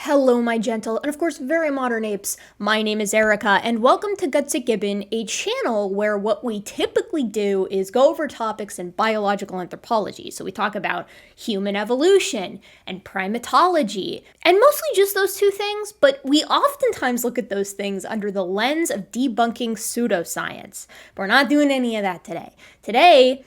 Hello, my gentle and of course very modern apes. My name is Erica, and welcome to Guts a Gibbon, a channel where what we typically do is go over topics in biological anthropology. So we talk about human evolution and primatology, and mostly just those two things, but we oftentimes look at those things under the lens of debunking pseudoscience. But we're not doing any of that today. Today,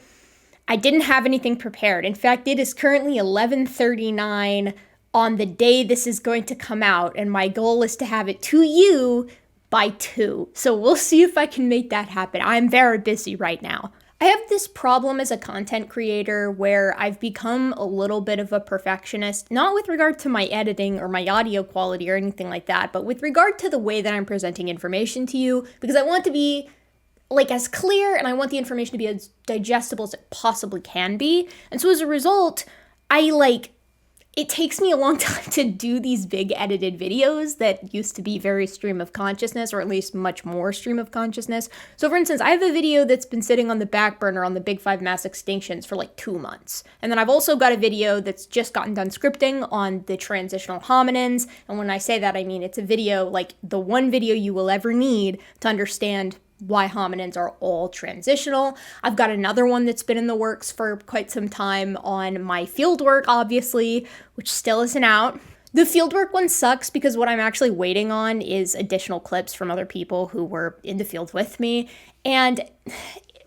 I didn't have anything prepared. In fact, it is currently 11:39 on the day this is going to come out, and my goal is to have it to you by 2. So we'll see if I can make that happen. I'm very busy right now. I have this problem as a content creator where I've become a little bit of a perfectionist, not with regard to my editing or my audio quality or anything like that, but with regard to the way that I'm presenting information to you, because I want to be as clear, and I want the information to be as digestible as it possibly can be. And so as a result, it takes me a long time to do these big edited videos that used to be very stream of consciousness, or at least much more stream of consciousness. So for instance, I have a video that's been sitting on the back burner on the big 5 mass extinctions for 2 months. And then I've also got a video that's just gotten done scripting on the transitional hominins. And when I say that, I mean it's a video, the one video you will ever need to understand why hominins are all transitional. I've got another one that's been in the works for quite some time on my fieldwork, obviously, which still isn't out. The fieldwork one sucks because what I'm actually waiting on is additional clips from other people who were in the field with me. And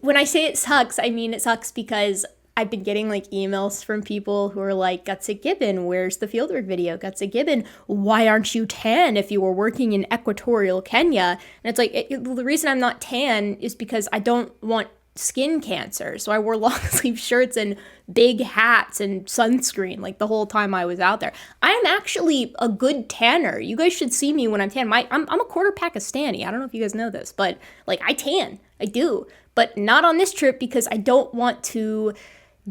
when I say it sucks, I mean it sucks because I've been getting emails from people who are like, Guts a Gibbon, where's the fieldwork video? Guts a Gibbon, why aren't you tan if you were working in equatorial Kenya? And it's the reason I'm not tan is because I don't want skin cancer. So I wore long sleeve shirts and big hats and sunscreen the whole time I was out there. I am actually a good tanner. You guys should see me when I'm tan. I'm a quarter Pakistani. I don't know if you guys know this, but I tan. I do. But not on this trip because I don't want to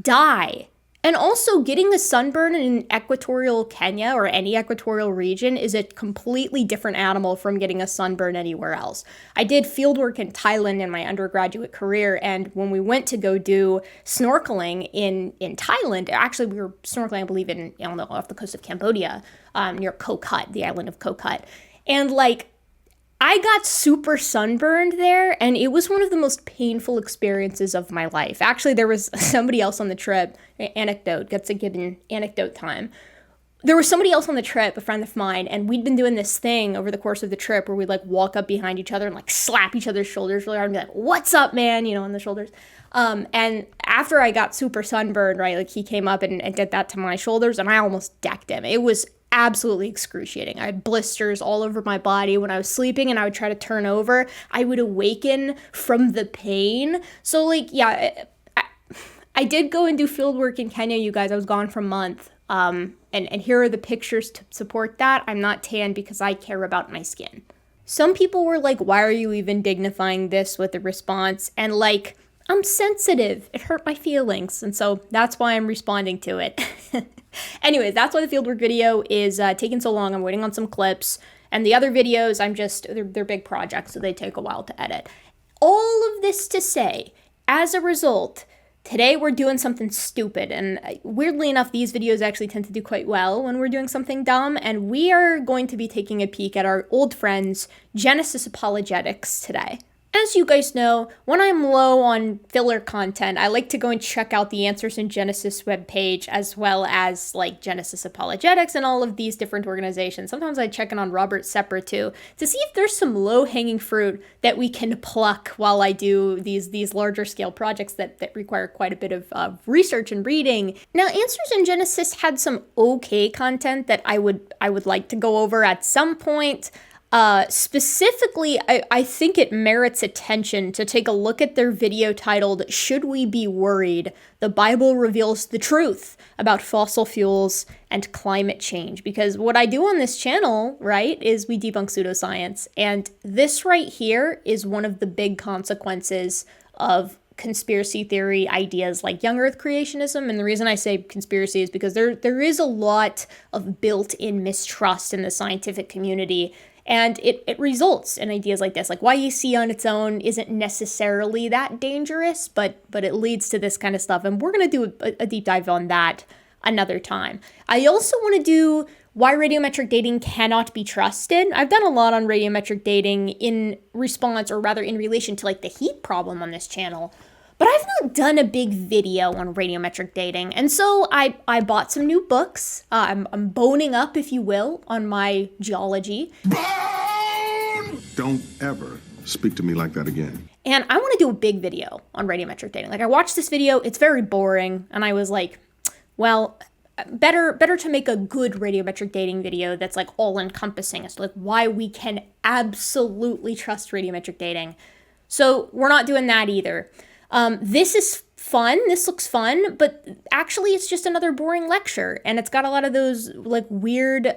die. And also, getting a sunburn in equatorial Kenya or any equatorial region is a completely different animal from getting a sunburn anywhere else. I did fieldwork in Thailand in my undergraduate career, and when we went to go do snorkeling in Thailand, actually we were snorkeling, I believe, off the coast of Cambodia, near Koh Kat, the island of Koh Kat. And I got super sunburned there, and it was one of the most painful experiences of my life. Actually, there was somebody else on the trip, anecdote, Guts a Gibbon anecdote time. There was somebody else on the trip, a friend of mine, and we'd been doing this thing over the course of the trip where we'd walk up behind each other and slap each other's shoulders really hard and be like, what's up, man, on the shoulders. And after I got super sunburned, right, he came up and did that to my shoulders, and I almost decked him. It was absolutely excruciating. I had blisters all over my body when I was sleeping, and I would try to turn over. I would awaken from the pain. So I did go and do field work in Kenya, you guys. I was gone for a month. And here are the pictures to support that. I'm not tan because I care about my skin. Some people were like, why are you even dignifying this with a response? And I'm sensitive. It hurt my feelings. And so that's why I'm responding to it. Anyways, that's why the fieldwork video is taking so long. I'm waiting on some clips. And the other videos, they're big projects, so they take a while to edit. All of this to say, as a result, today we're doing something stupid. And weirdly enough, these videos actually tend to do quite well when we're doing something dumb. And we are going to be taking a peek at our old friends, Genesis apologetics, today. As you guys know, when I'm low on filler content, I like to go and check out the Answers in Genesis webpage, as well as Genesis Apologetics and all of these different organizations. Sometimes I check in on Robert Sepper too, to see if there's some low-hanging fruit that we can pluck while I do these larger scale projects that require quite a bit of research and reading. Now, Answers in Genesis had some okay content that I would like to go over at some point. Specifically, I think it merits attention to take a look at their video titled, Should We Be Worried? The Bible Reveals the Truth About Fossil Fuels and Climate Change. Because what I do on this channel, right, is we debunk pseudoscience. And this right here is one of the big consequences of conspiracy theory ideas like young earth creationism. And the reason I say conspiracy is because there is a lot of built-in mistrust in the scientific community. And it results in ideas like this, YEC on its own isn't necessarily that dangerous, but it leads to this kind of stuff. And we're going to do a deep dive on that another time. I also want to do why radiometric dating cannot be trusted. I've done a lot on radiometric dating in response, or rather in relation to like the heat problem on this channel. But I've not done a big video on radiometric dating. And so I bought some new books. I'm boning up, if you will, on my geology. Bone! Don't ever speak to me like that again. And I want to do a big video on radiometric dating. Like, I watched this video, it's very boring. And I was like, well, better to make a good radiometric dating video that's like all encompassing as to like why we can absolutely trust radiometric dating. So we're not doing that either. This is fun. This looks fun, but actually it's just another boring lecture. And it's got a lot of those like weird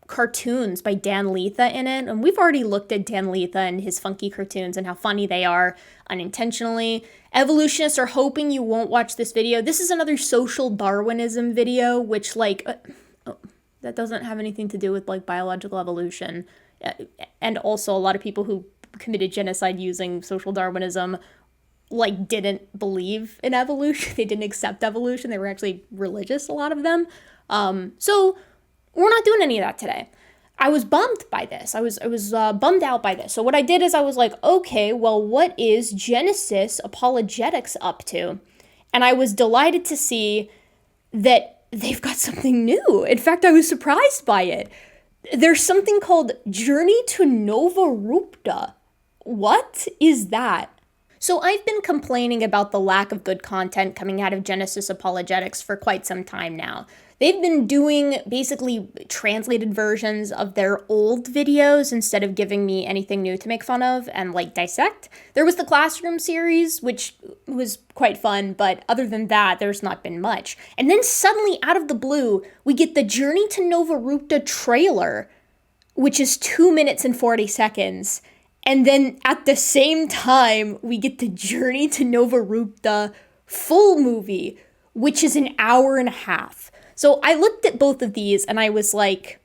cartoons by Dan Letha in it. And we've already looked at Dan Letha and his funky cartoons and how funny they are unintentionally. Evolutionists are hoping you won't watch this video. This is another social Darwinism video, which like, that doesn't have anything to do with like biological evolution. And also a lot of people who committed genocide using social Darwinism like didn't believe in evolution. They didn't accept evolution. They were actually religious, a lot of them. So we're not doing any of that today. I was bummed by this. I was bummed out by this. So what I did is I was like, okay, well, what is Genesis Apologetics up to? And I was delighted to see that they've got something new. In fact, I was surprised by it. There's something called Journey to Nova Rupta. What is that? So I've been complaining about the lack of good content coming out of Genesis Apologetics for quite some time now. They've been doing basically translated versions of their old videos instead of giving me anything new to make fun of and like dissect. There was the Classroom series, which was quite fun, but other than that, there's not been much. And then suddenly, out of the blue, we get the Journey to Nova Rupta trailer, which is 2 minutes and 40 seconds. And then at the same time, we get the Journey to Nova Rupta full movie, which is an hour and a half. So I looked at both of these and I was like,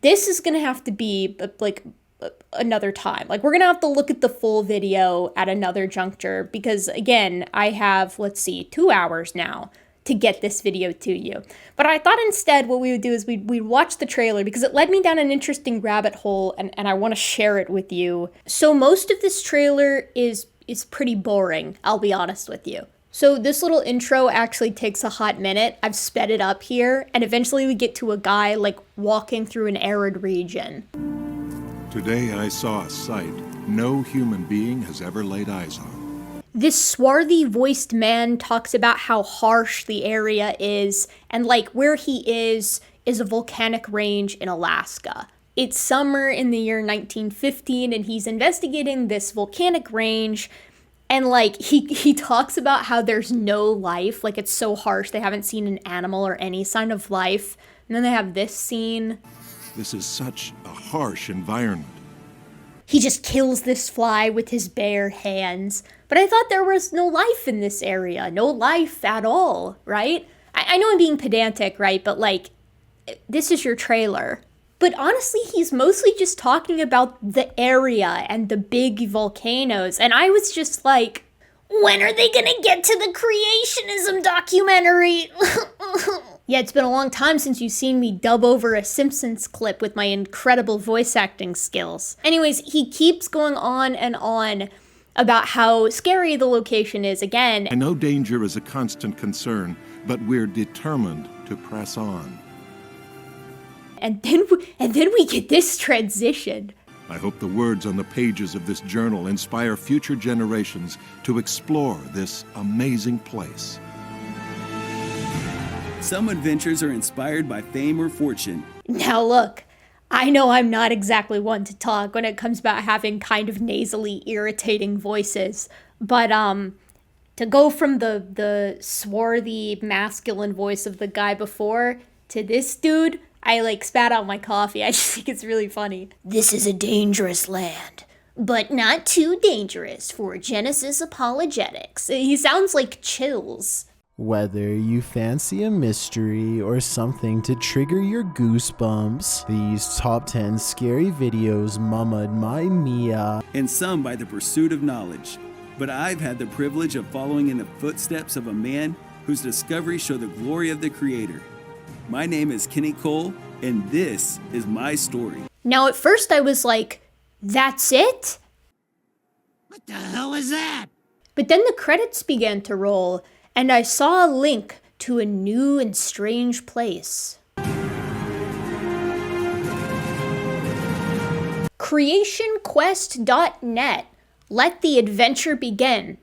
this is going to have to be like another time. Like, we're going to have to look at the full video at another juncture because, again, I have, 2 hours now to get this video to you. But I thought instead what we would do is we'd watch the trailer because it led me down an interesting rabbit hole and I want to share it with you. So most of this trailer is pretty boring, I'll be honest with you. So this little intro actually takes a hot minute. I've sped it up here and eventually we get to a guy like walking through an arid region. Today I saw a sight no human being has ever laid eyes on. This swarthy voiced man talks about how harsh the area is and like where he is a volcanic range in Alaska. It's summer in the year 1915 and he's investigating this volcanic range and like he talks about how there's no life, like it's so harsh they haven't seen an animal or any sign of life. And then they have this scene. This is such a harsh environment. He just kills this fly with his bare hands. But I thought there was no life in this area. No life at all, right? I know I'm being pedantic, right? But like, this is your trailer. But honestly, he's mostly just talking about the area and the big volcanoes. And I was just like, when are they gonna get to the Creationism documentary? Yeah, it's been a long time since you've seen me dub over a Simpsons clip with my incredible voice acting skills. Anyways, he keeps going on and on about how scary the location is again. I know danger is a constant concern, but we're determined to press on. And then we get this transition. I hope the words on the pages of this journal inspire future generations to explore this amazing place. Some adventures are inspired by fame or fortune. Now look, I know I'm not exactly one to talk when it comes about having kind of nasally irritating voices, but to go from the swarthy masculine voice of the guy before to this dude, I like spat out my coffee. I just think it's really funny. This is a dangerous land, but not too dangerous for Genesis Apologetics. He sounds like Chills. Whether you fancy a mystery or something to trigger your goosebumps, these top 10 scary videos mamaed my Mia. And some by the pursuit of knowledge. But I've had the privilege of following in the footsteps of a man whose discoveries show the glory of the Creator. My name is Kenny Cole, And this is my story. Now, at first I was like, that's it? What the hell is that? But then the credits began to roll, and I saw a link to a new and strange place. Creationquest.net. Let the adventure begin.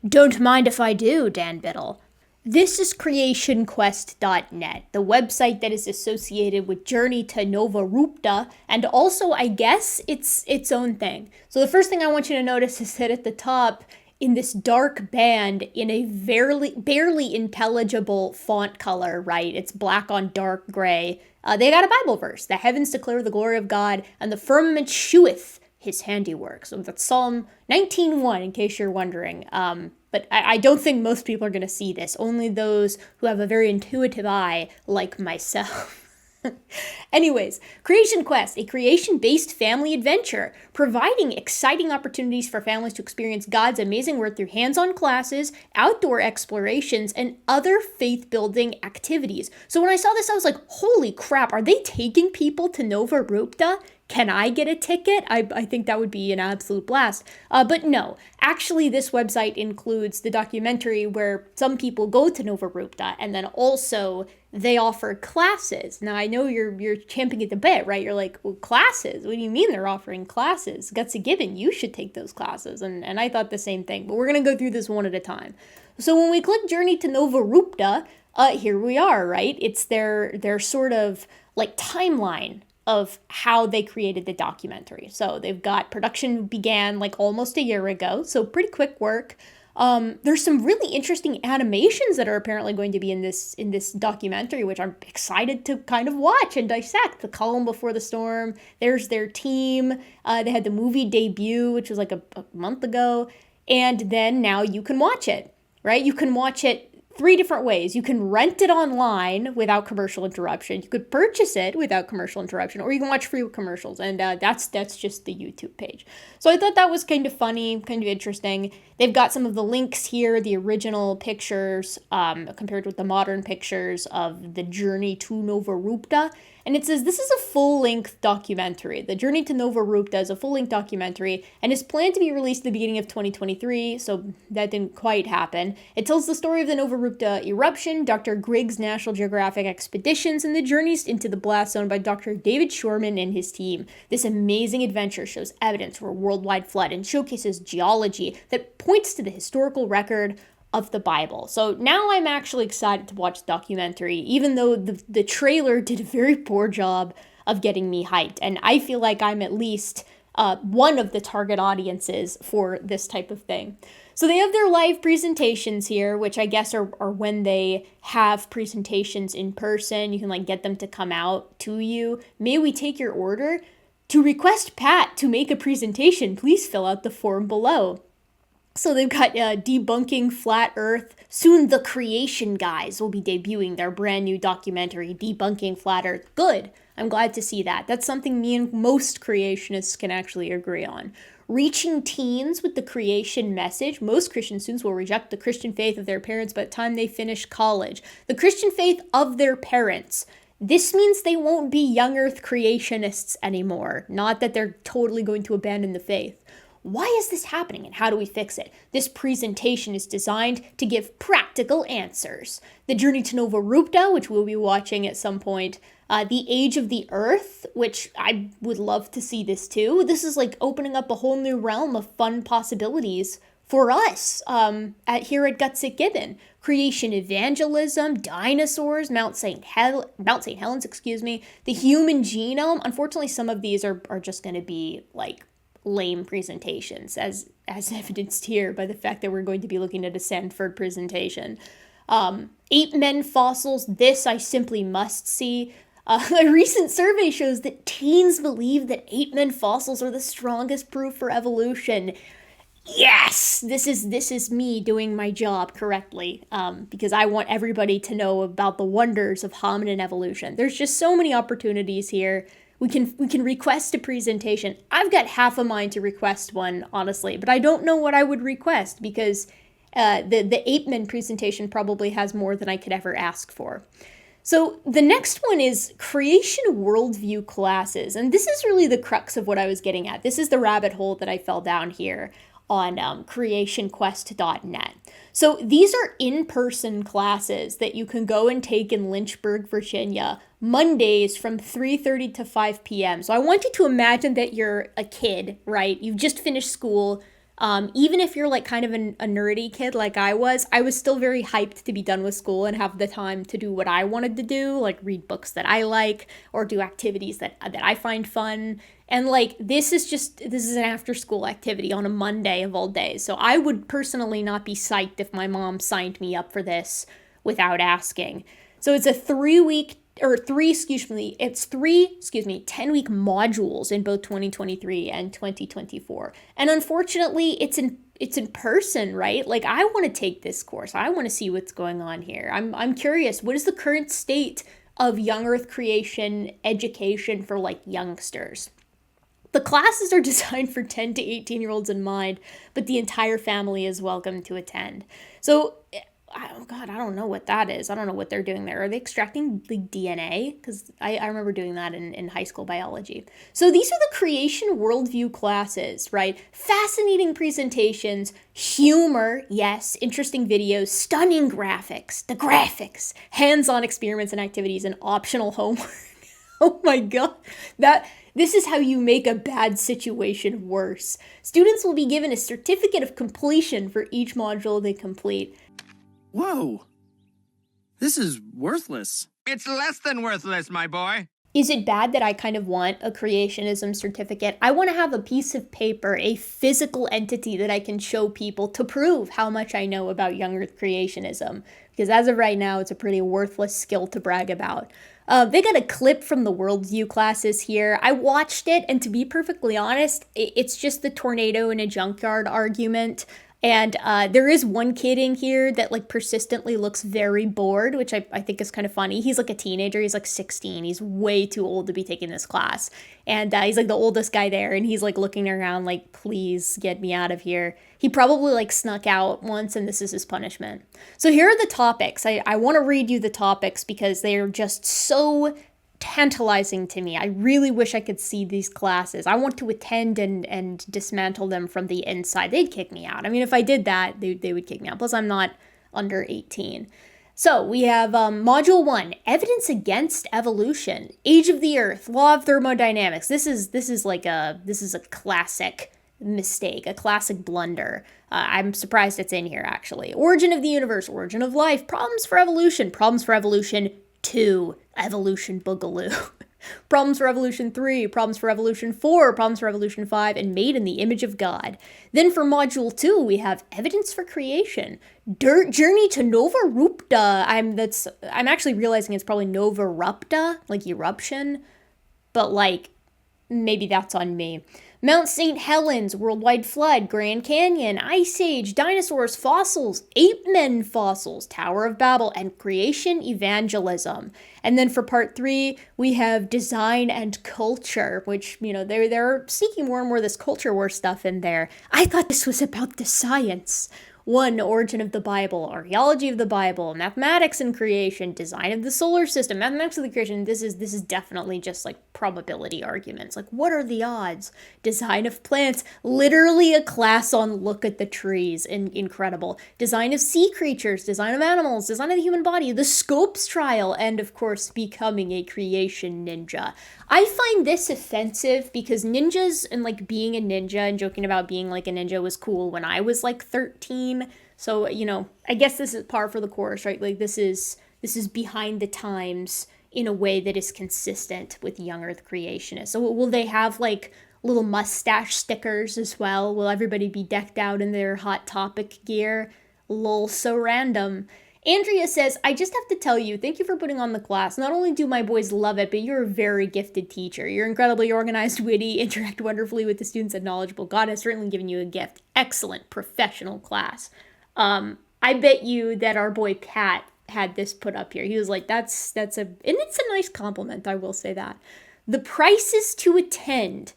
Don't mind if I do, Dan Biddle. This is Creationquest.net, the website that is associated with Journey to Nova Rupta, and also, I guess, it's its own thing. So the first thing I want you to notice is that at the top, in this dark band, in a barely intelligible font color, right? It's black on dark gray. They got a Bible verse. The heavens declare the glory of God, and the firmament sheweth his handiwork. So that's Psalm 19:1, in case you're wondering. But I don't think most people are going to see this. Only those who have a very intuitive eye, like myself. Anyways, Creation Quest, a creation-based family adventure, providing exciting opportunities for families to experience God's amazing work through hands-on classes, outdoor explorations, and other faith-building activities. So when I saw this, I was like, holy crap, are they taking people to Nova Rupta? Can I get a ticket? I think that would be an absolute blast. But no, actually this website includes the documentary where some people go to Nova Rupta, and then also they offer classes. Now I know you're champing at the bit, right? You're like, well, classes? What do you mean they're offering classes? Gutsy Gibbon, you should take those classes. And I thought the same thing, but we're gonna go through this one at a time. So when we click Journey to Nova Rupta, here we are, right? It's their sort of like timeline of how they created the documentary. So they've got production began like almost a year ago, so pretty quick work. There's some really interesting animations that are apparently going to be in this documentary, which I'm excited to kind of watch and dissect. The Calm Before the Storm, there's their team. They had the movie debut, which was like a month ago, and then now you can watch it, right? You can watch it 3 different ways. You can rent it online without commercial interruption. You could purchase it without commercial interruption, or you can watch free with commercials, and that's just the YouTube page. So I thought that was kind of funny, kind of interesting. They've got some of the links here, the original pictures compared with the modern pictures of the Journey to Nova Rupta. And it says this is a full-length documentary. The Journey to Nova Rupta is a full-length documentary and is planned to be released at the beginning of 2023, so that didn't quite happen. It tells the story of the Nova Rupta eruption, Dr. Griggs' National Geographic expeditions, and the journeys into the blast zone by Dr. David Shorman and his team. This amazing adventure shows evidence for a worldwide flood and showcases geology that points to the historical record of the Bible. So now I'm actually excited to watch the documentary, even though the trailer did a very poor job of getting me hyped. And I feel like I'm at least one of the target audiences for this type of thing. So they have their live presentations here, which I guess are when they have presentations in person. You can like get them to come out to you. May we take your order? To request Pat to make a presentation, please fill out the form below. So they've got Debunking Flat Earth. Soon the Creation guys will be debuting their brand new documentary, Debunking Flat Earth. Good. I'm glad to see that. That's something me and most creationists can actually agree on. Reaching teens with the creation message. Most Christian students will reject the Christian faith of their parents by the time they finish college. The Christian faith of their parents. This means they won't be young earth creationists anymore. Not that they're totally going to abandon the faith. Why is this happening and how do we fix it? This presentation is designed to give practical answers. The Journey to Nova Rupta, which we'll be watching at some point. The Age of the Earth, which I would love to see this too. This is like opening up a whole new realm of fun possibilities for us here at Gutsick Gibbon. Creation evangelism, dinosaurs, Mount St. Helens, the human genome. Unfortunately, some of these are just going to be like lame presentations, as evidenced here by the fact that we're going to be looking at a Sanford presentation. Ape men fossils, this I simply must see. A recent survey shows that teens believe that ape men fossils are the strongest proof for evolution. Yes, this is me doing my job correctly, because I want everybody to know about the wonders of hominin evolution. There's just so many opportunities here. We can request a presentation. I've got half a mind to request one, honestly, but I don't know what I would request because the Ape Men presentation probably has more than I could ever ask for. So the next one is creation worldview classes. And this is really the crux of what I was getting at. This is the rabbit hole that I fell down here on creationquest.net. So these are in-person classes that you can go and take in Lynchburg, Virginia, Mondays from 3:30 to 5 p.m. So I want you to imagine that you're a kid, right? You've just finished school. Even if you're like kind of a nerdy kid like I was still very hyped to be done with school and have the time to do what I wanted to do, like read books that I like or do activities that I find fun. And like this is an after school activity on a Monday of all days. So I would personally not be psyched if my mom signed me up for this without asking. So it's a 10-week modules in both 2023 and 2024. And unfortunately, it's in person, right? Like I want to take this course. I want to see what's going on here. I'm curious, what is the current state of young earth creation education for like youngsters? The classes are designed for 10 to 18-year-olds in mind, but the entire family is welcome to attend. So oh God, I don't know what that is. I don't know what they're doing there. Are they extracting the DNA? Because I remember doing that in high school biology. So these are the creation worldview classes, right? Fascinating presentations, humor, yes, interesting videos, stunning graphics, the graphics, hands-on experiments and activities, and optional homework. Oh my God, this is how you make a bad situation worse. Students will be given a certificate of completion for each module they complete. Whoa! This is worthless. It's less than worthless, my boy. Is it bad that I kind of want a creationism certificate? I want to have a piece of paper, a physical entity that I can show people to prove how much I know about young earth creationism. Because as of right now, it's a pretty worthless skill to brag about. They got a clip from the worldview classes here. I watched it, and to be perfectly honest, it's just the tornado in a junkyard argument. And there is one kid in here that like persistently looks very bored, which I think is kind of funny. He's like a teenager. He's like 16. He's way too old to be taking this class. And he's like the oldest guy there. And he's like looking around like, please get me out of here. He probably like snuck out once and this is his punishment. So here are the topics. I want to read you the topics because they are just so tantalizing to me. I really wish I could see these classes. I want to attend and dismantle them from the inside. They'd kick me out. I mean, if I did that, they would kick me out. Plus, I'm not under 18. So we have Module 1, Evidence Against Evolution, Age of the Earth, Law of Thermodynamics. This is a classic mistake, a classic blunder. I'm surprised it's in here, actually. Origin of the Universe, Origin of Life, Problems for Evolution 2, Evolution Boogaloo. Problems for Evolution 3, Problems for Evolution 4, Problems for Evolution 5, and Made in the Image of God. Then for Module 2, we have Evidence for Creation, Journey to Nova Rupta. I'm actually realizing it's probably Nova Rupta, like eruption, but like maybe that's on me. Mount St. Helens, Worldwide Flood, Grand Canyon, Ice Age, Dinosaurs, Fossils, Ape Men Fossils, Tower of Babel, and Creation Evangelism. And then for part 3, we have Design and Culture, which, you know, they're sneaking more and more this culture war stuff in there. I thought this was about the science. 1, Origin of the Bible, Archaeology of the Bible, Mathematics and Creation, Design of the Solar System, Mathematics of the Creation. This is definitely just like probability arguments. Like, what are the odds? Design of Plants, literally a class on look at the trees. Incredible. Design of Sea Creatures, Design of Animals, Design of the Human Body, the Scopes Trial, and of course, Becoming a Creation Ninja. I find this offensive because ninjas and like being a ninja and joking about being like a ninja was cool when I was like 13. So, you know, I guess this is par for the course, right? Like this is behind the times in a way that is consistent with young earth creationists. So will they have like little mustache stickers as well? Will everybody be decked out in their Hot Topic gear? Lol, so random. Andrea says, I just have to tell you, thank you for putting on the class. Not only do my boys love it, but you're a very gifted teacher. You're incredibly organized, witty, interact wonderfully with the students, and knowledgeable. God has certainly given you a gift. Excellent professional class. I bet you that our boy Pat had this put up here. He was like, and it's a nice compliment, I will say that. The prices to attend.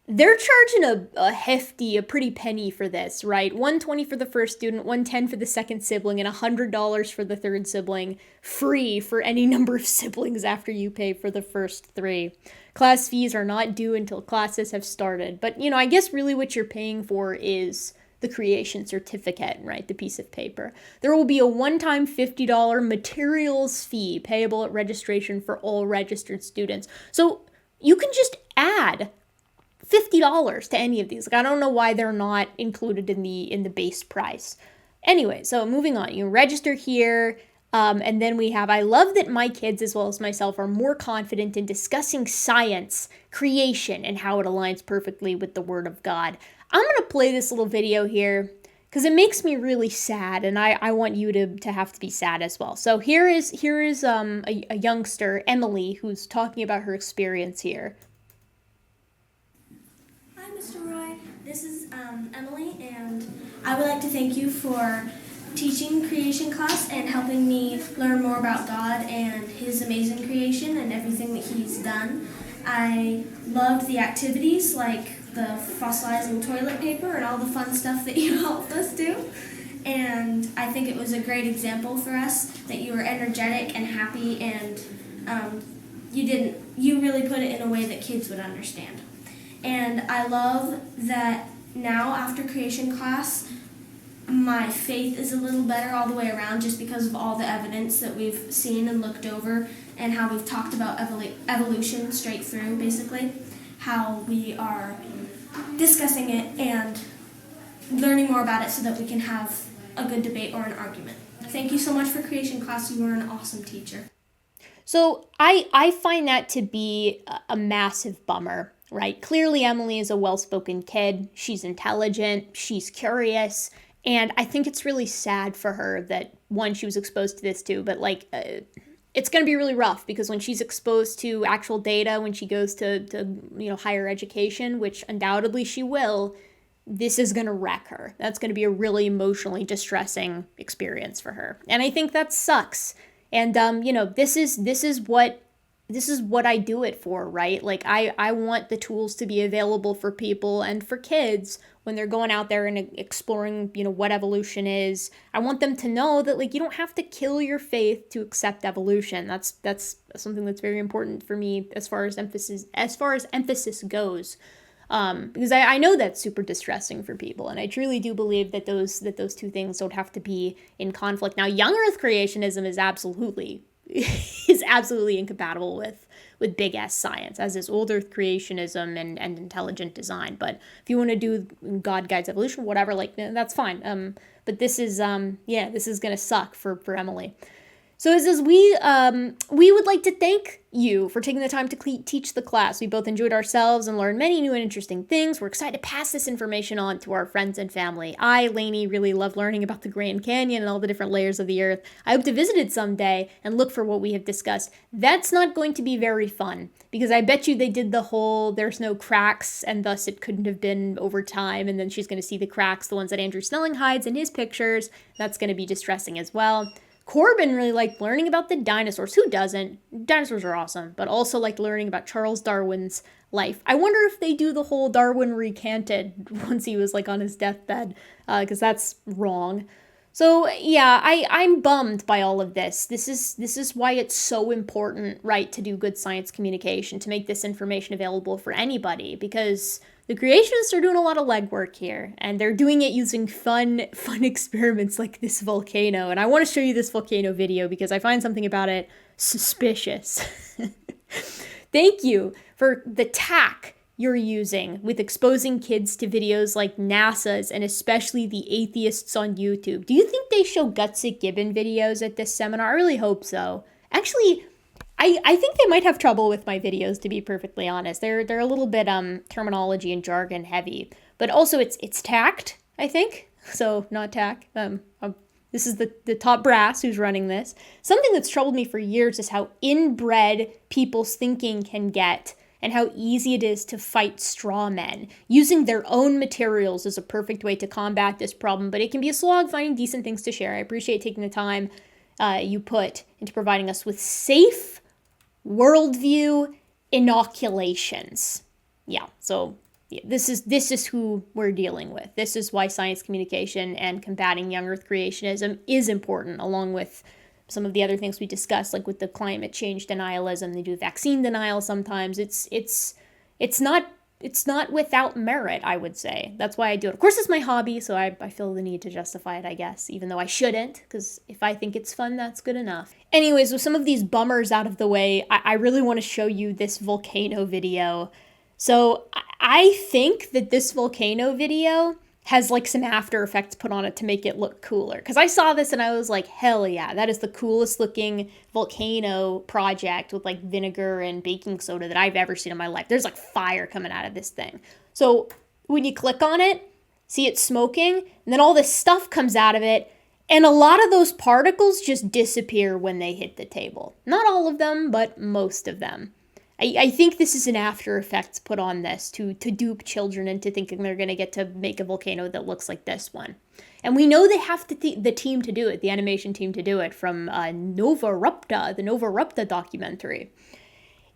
they're charging a pretty penny for this, right? $120 for the first student, $110 for the second sibling, and $100 for the third sibling, free for any number of siblings after you pay for the first 3. Class fees are not due until classes have started, but I guess really what you're paying for is the Creation Certificate, right? The piece of paper. There will be a one-time $50 materials fee payable at registration for all registered students. So you can just add $50 to any of these. Like, I don't know why they're not included in the base price. Anyway, so moving on, you register here, and then we have, I love that my kids as well as myself are more confident in discussing science, creation, and how it aligns perfectly with the Word of God. I'm going to play this little video here because it makes me really sad, and I want you to have to be sad as well. So here is a youngster, Emily, who's talking about her experience here. Hi, Mr. Roy. This is Emily, and I would like to thank you for teaching creation class and helping me learn more about God and His amazing creation and everything that He's done. I loved the activities like the fossilizing toilet paper and all the fun stuff that you helped us do. And I think it was a great example for us that you were energetic and happy, and you really put it in a way that kids would understand. And I love that now after creation class, my faith is a little better all the way around just because of all the evidence that we've seen and looked over and how we've talked about evolution straight through, basically. How we are discussing it and learning more about it so that we can have a good debate or an argument. Thank you so much for creation class. You were an awesome teacher. So I find that to be a massive bummer, right? Clearly, Emily is a well-spoken kid. She's intelligent. She's curious. And I think it's really sad for her that, one, she was exposed to this too, but it's going to be really rough because when she's exposed to actual data, when she goes to higher education, which undoubtedly she will, this is going to wreck her. That's going to be a really emotionally distressing experience for her. And I think that sucks. And, this is what I do it for, right? Like, I want the tools to be available for people and for kids when they're going out there and exploring, what evolution is. I want them to know that, you don't have to kill your faith to accept evolution. That's something that's very important for me as far as emphasis goes. Because I know that's super distressing for people, and I truly do believe that those two things don't have to be in conflict. Now, young Earth creationism is absolutely incompatible with big S science, as is old Earth creationism and intelligent design. But if you want to do God guides evolution, whatever, that's fine. But this is gonna suck for Emily. So it says, we would like to thank you for taking the time to teach the class. We both enjoyed ourselves and learned many new and interesting things. We're excited to pass this information on to our friends and family. I, Lainey, really love learning about the Grand Canyon and all the different layers of the Earth. I hope to visit it someday and look for what we have discussed. That's not going to be very fun, because I bet you they did the whole there's no cracks and thus it couldn't have been over time, and then she's going to see the cracks, the ones that Andrew Snelling hides in his pictures. That's going to be distressing as well. Corbin really liked learning about the dinosaurs. Who doesn't? Dinosaurs are awesome, but also liked learning about Charles Darwin's life. I wonder if they do the whole Darwin recanted once he was on his deathbed, because that's wrong. So yeah, I'm bummed by all of this. This is why it's so important, right, to do good science communication, to make this information available for anybody, because the creationists are doing a lot of legwork here, and they're doing it using fun experiments like this volcano. And I want to show you this volcano video because I find something about it suspicious. Thank you for the tack you're using with exposing kids to videos like NASA's and especially the atheists on YouTube. Do you think they show Gutsick Gibbon videos at this seminar? I really hope so. Actually, I think they might have trouble with my videos, to be perfectly honest. They're a little bit terminology and jargon heavy, but also it's tact, I think. So not tack. This is the top brass who's running this. Something that's troubled me for years is how inbred people's thinking can get, and how easy it is to fight straw men. Using their own materials is a perfect way to combat this problem, but it can be a slog finding decent things to share. I appreciate taking the time you put into providing us with safe worldview inoculations. Yeah, so this is who we're dealing with. This is why science communication and combating young Earth creationism is important, along with some of the other things we discussed, like with the climate change denialism. They do vaccine denial sometimes. It's not without merit, I would say. That's why I do it. Of course, it's my hobby, so I feel the need to justify it, I guess, even though I shouldn't, because if I think it's fun, that's good enough. Anyways, with some of these bummers out of the way, I really want to show you this volcano video. So I think that this volcano video has like some After Effects put on it to make it look cooler. Because I saw this and I was like, hell yeah, that is the coolest looking volcano project with like vinegar and baking soda that I've ever seen in my life. There's like fire coming out of this thing. So when you click on it, see it smoking, and then all this stuff comes out of it, and a lot of those particles just disappear when they hit the table. Not all of them, but most of them. I think this is an After Effects put on this to dupe children into thinking they're going to get to make a volcano that looks like this one. And we know they have the team to do it, the animation team to do it, from Nova Rupta, the Nova Rupta documentary.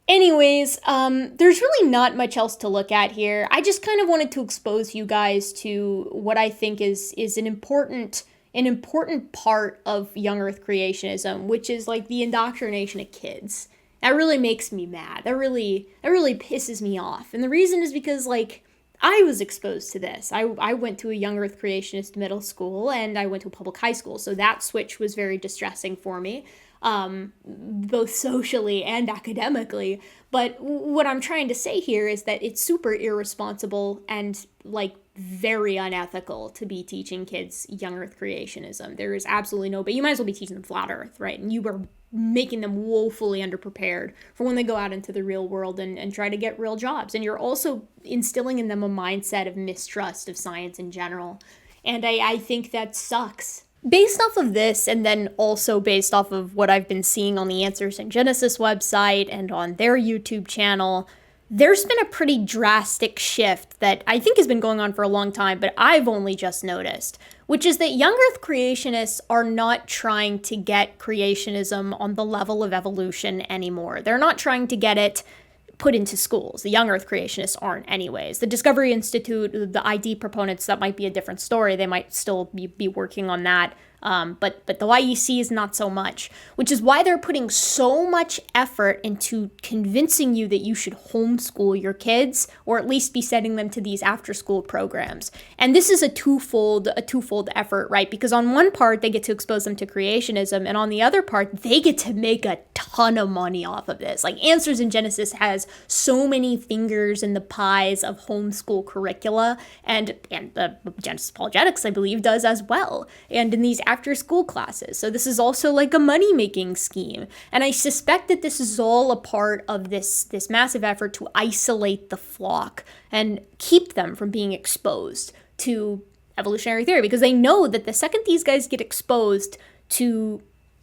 Anyways, there's really not much else to look at here. I just kind of wanted to expose you guys to what I think is an important part of young Earth creationism, which is like the indoctrination of kids. That really makes me mad. That really pisses me off. And the reason is because, like, I was exposed to this. I went to a young Earth creationist middle school, and I went to a public high school. So that switch was very distressing for me, both socially and academically. But what I'm trying to say here is that it's super irresponsible and, like, very unethical to be teaching kids young Earth creationism. There is absolutely no, but you might as well be teaching them flat Earth, right? And you were making them woefully underprepared for when they go out into the real world and try to get real jobs. And you're also instilling in them a mindset of mistrust of science in general. And I think that sucks. Based off of this, and then also based off of what I've been seeing on the Answers in Genesis website and on their YouTube channel, there's been a pretty drastic shift that I think has been going on for a long time, but I've only just noticed, which is that young Earth creationists are not trying to get creationism on the level of evolution anymore. They're not trying to get it put into schools. The young Earth creationists aren't anyways. The Discovery Institute, the ID proponents, that might be a different story. They might still be working on that. But the YEC is not so much, which is why they're putting so much effort into convincing you that you should homeschool your kids, or at least be sending them to these after-school programs. And this is a twofold effort, right? Because on one part, they get to expose them to creationism, and on the other part, they get to make a ton of money off of this. Like, Answers in Genesis has so many fingers in the pies of homeschool curricula, and Genesis Apologetics, I believe, does as well. And in these after school classes. So this is also like a money-making scheme. And I suspect that this is all a part of this massive effort to isolate the flock and keep them from being exposed to evolutionary theory, because they know that the second these guys get exposed to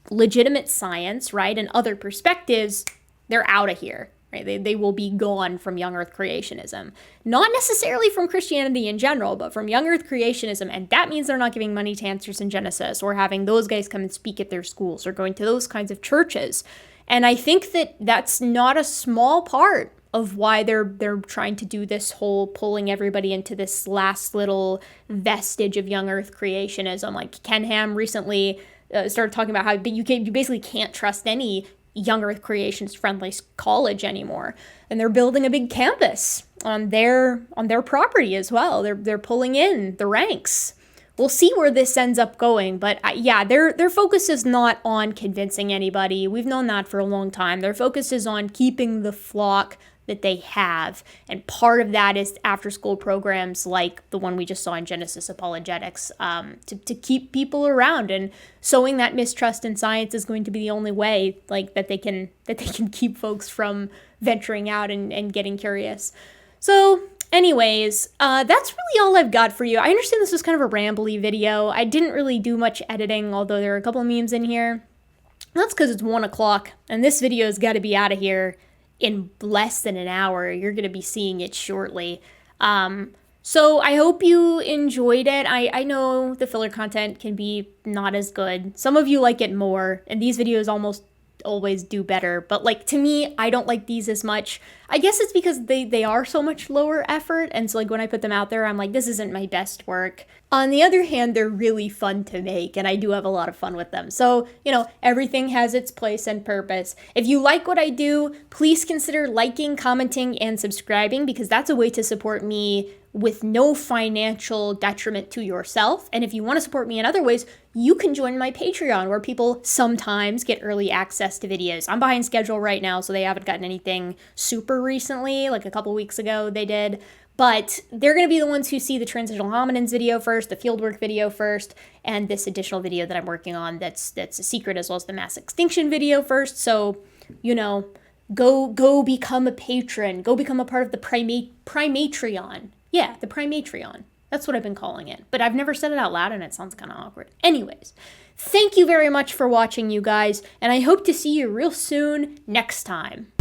legitimate science, right, and other perspectives, they're out of here. Right? They will be gone from young Earth creationism. Not necessarily from Christianity in general, but from young Earth creationism. And that means they're not giving money to Answers in Genesis, or having those guys come and speak at their schools, or going to those kinds of churches. And I think that that's not a small part of why they're trying to do this whole pulling everybody into this last little vestige of young Earth creationism. Like, Ken Ham recently started talking about how you basically can't trust any young Earth creationist friendly college anymore, and they're building a big campus on their property as well. They're pulling in the ranks. We'll see where this ends up going, but their focus is not on convincing anybody. We've known that for a long time. Their focus is on keeping the flock that they have, and part of that is after school programs like the one we just saw in Genesis Apologetics, to keep people around. And sowing that mistrust in science is going to be the only way, like, that they can keep folks from venturing out and getting curious. So anyways, that's really all I've got for you. I understand this was kind of a rambly video. I didn't really do much editing, although there are a couple of memes in here. That's because it's 1 o'clock and this video's got to be out of here in less than an hour. You're going to be seeing it shortly. So I hope you enjoyed it. I know the filler content can be not as good. Some of you like it more, and these videos almost always do better. But, like, to me, I don't like these as much. I guess it's because they are so much lower effort, and so like when I put them out there, I'm like, this isn't my best work. On the other hand, they're really fun to make, and I do have a lot of fun with them. So, you know, everything has its place and purpose. If you like what I do, please consider liking, commenting, and subscribing, because that's a way to support me with no financial detriment to yourself. And if you want to support me in other ways, you can join my Patreon, where people sometimes get early access to videos. I'm behind schedule right now, so they haven't gotten anything super recently. Like a couple weeks ago they did. But they're going to be the ones who see the transitional hominins video first, the fieldwork video first, and this additional video that I'm working on that's a secret, as well as the mass extinction video first. So, you know, go become a patron. Go become a part of the Primatreon. Yeah, the Primatreon. That's what I've been calling it. But I've never said it out loud, and it sounds kind of awkward. Anyways, thank you very much for watching, you guys, and I hope to see you real soon next time.